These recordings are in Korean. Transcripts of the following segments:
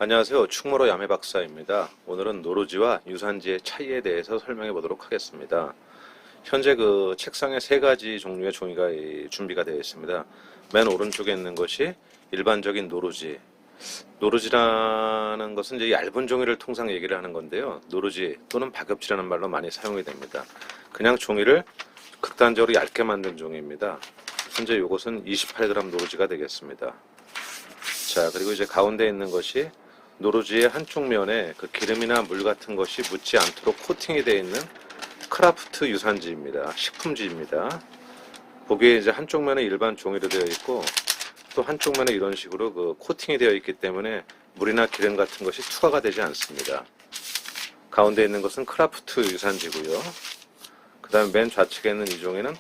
안녕하세요. 충무로 야매 박사입니다. 오늘은 노루지와 유산지의 차이에 대해서 설명해 보도록 하겠습니다. 현재 그 책상에 세 가지 종류의 종이가 준비가 되어 있습니다. 맨 오른쪽에 있는 것이 일반적인 노루지. 노루지라는 것은 이제 얇은 종이를 통상 얘기를 하는 건데요. 노루지 또는 박엽지라는 말로 많이 사용이 됩니다. 그냥 종이를 극단적으로 얇게 만든 종이입니다. 현재 이것은 28g 노루지가 되겠습니다. 자, 그리고 이제 가운데 있는 것이 노루지의 한쪽 면에 그 기름이나 물 같은 것이 묻지 않도록 코팅이 되어 있는 크라프트 유산지입니다. 식품지입니다. 거기에 이제 한쪽 면에 일반 종이로 되어 있고 또 한쪽 면에 이런 식으로 그 코팅이 되어 있기 때문에 물이나 기름 같은 것이 투과가 되지 않습니다. 가운데 있는 것은 크라프트 유산지고요. 그 다음에 맨 좌측에 있는 이 종이는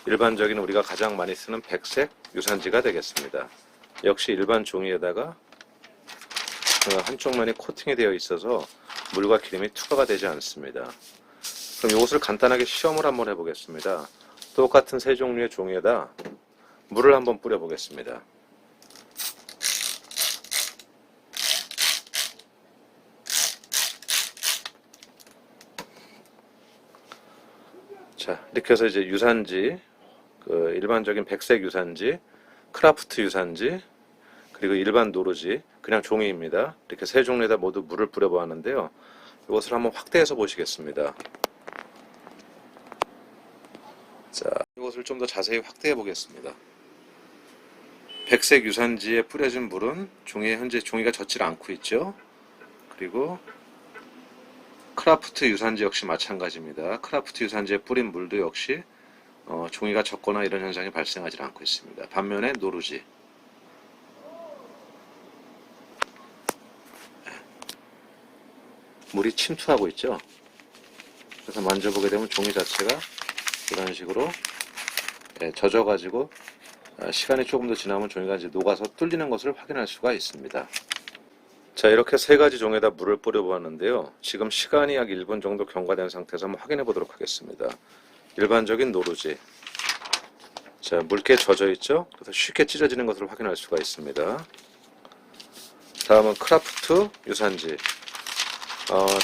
일반적인 우리가 가장 많이 쓰는 백색 유산지가 되겠습니다. 역시 일반 종이에다가 한쪽 면이 코팅이 되어 있어서 물과 기름이 투과가 되지 않습니다. 그럼 이것을 간단하게 시험을 한번 해보겠습니다. 똑같은 세 종류의 종이에다 물을 한번 뿌려 보겠습니다. 자, 이렇게 해서 이제 유산지, 그 일반적인 백색 유산지, 크라프트 유산지, 그리고 일반 노루지, 그냥 종이입니다. 이렇게 세 종류에다 모두 물을 뿌려 보았는데요. 이것을 한번 확대해서 보시겠습니다. 자, 이것을 좀 더 자세히 확대해 보겠습니다. 백색 유산지에 뿌려진 물은 종이에 현재 종이가 젖질 않고 있죠. 그리고 크라프트 유산지 역시 마찬가지입니다. 크라프트 유산지에 뿌린 물도 역시 종이가 젖거나 이런 현상이 발생하지 않고 있습니다. 반면에 노루지, 물이 침투하고 있죠. 그래서 만져보게 되면 종이 자체가 이런 식으로 젖어가지고 시간이 조금 더 지나면 종이가 이제 녹아서 뚫리는 것을 확인할 수가 있습니다. 자, 이렇게 세 가지 종에다 물을 뿌려 보았는데요. 지금 시간이 약 1분 정도 경과된 상태에서 한번 확인해 보도록 하겠습니다. 일반적인 노루지. 자, 묽게 젖어 있죠. 그래서 쉽게 찢어지는 것을 확인할 수가 있습니다. 다음은 크라프트 유산지.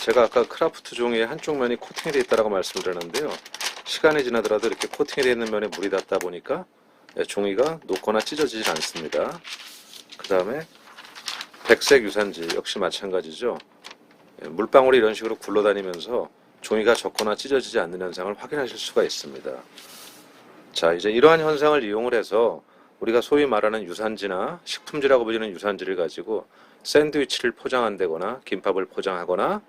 제가 아까 크라프트 종이의 한쪽 면이 코팅이 되어 있다고 말씀을 드렸는데요. 시간이 지나더라도 이렇게 코팅이 되어 있는 면에 물이 닿다 보니까 종이가 녹거나 찢어지질 않습니다. 그 다음에 백색 유산지 역시 마찬가지죠. 물방울이 이런 식으로 굴러다니면서 종이가 젖거나 찢어지지 않는 현상을 확인하실 수가 있습니다. 자, 이제 이러한 현상을 이용을 해서 우리가 소위 말하는 유산지나 식품지라고 불리는 유산지를 가지고 샌드위치를 포장한다거나 김밥을 포장하거나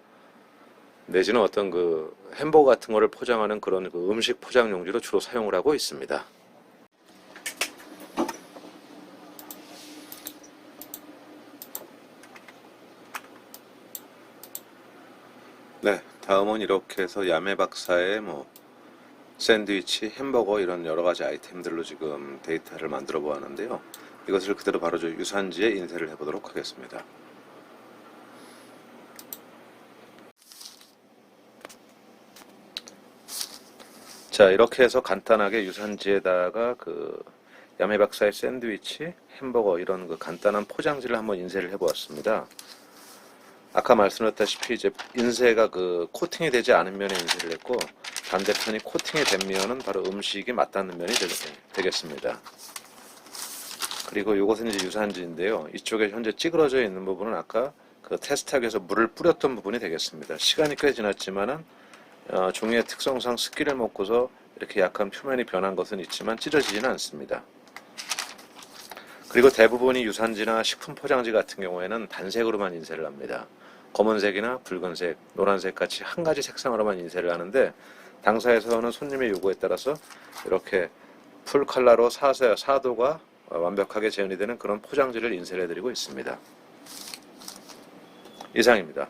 내지는 어떤 그 햄버거 같은 거를 포장하는 그런 그 음식 포장 용지로 주로 사용을 하고 있습니다. 네, 다음은 이렇게 해서 야매 박사의 샌드위치, 햄버거 이런 여러 가지 아이템들로 지금 데이터를 만들어 보았는데요. 이것을 그대로 바로 저 유산지에 인쇄를 해보도록 하겠습니다. 자, 이렇게 해서 간단하게 유산지에다가 그 야매 박사의 샌드위치, 햄버거 이런 그 간단한 포장지를 한번 인쇄를 해보았습니다. 아까 말씀드렸다시피 이제 인쇄가 그 코팅이 되지 않은 면에 인쇄를 했고 반대편이 코팅이 된 면은 바로 음식이 맞닿는 면이 되겠습니다. 그리고 이것은 이제 유산지인데요. 이쪽에 현재 찌그러져 있는 부분은 아까 그 테스트하기 위해서 물을 뿌렸던 부분이 되겠습니다. 시간이 꽤 지났지만은 종이의 특성상 습기를 먹고서 이렇게 약간 표면이 변한 것은 있지만 찢어지지는 않습니다. 그리고 대부분이 유산지나 식품 포장지 같은 경우에는 단색으로만 인쇄를 합니다. 검은색이나 붉은색, 노란색 같이 한 가지 색상으로만 인쇄를 하는데 당사에서는 손님의 요구에 따라서 이렇게 풀 컬러로 사도가 완벽하게 재현이 되는 그런 포장지를 인쇄를 해드리고 있습니다. 이상입니다.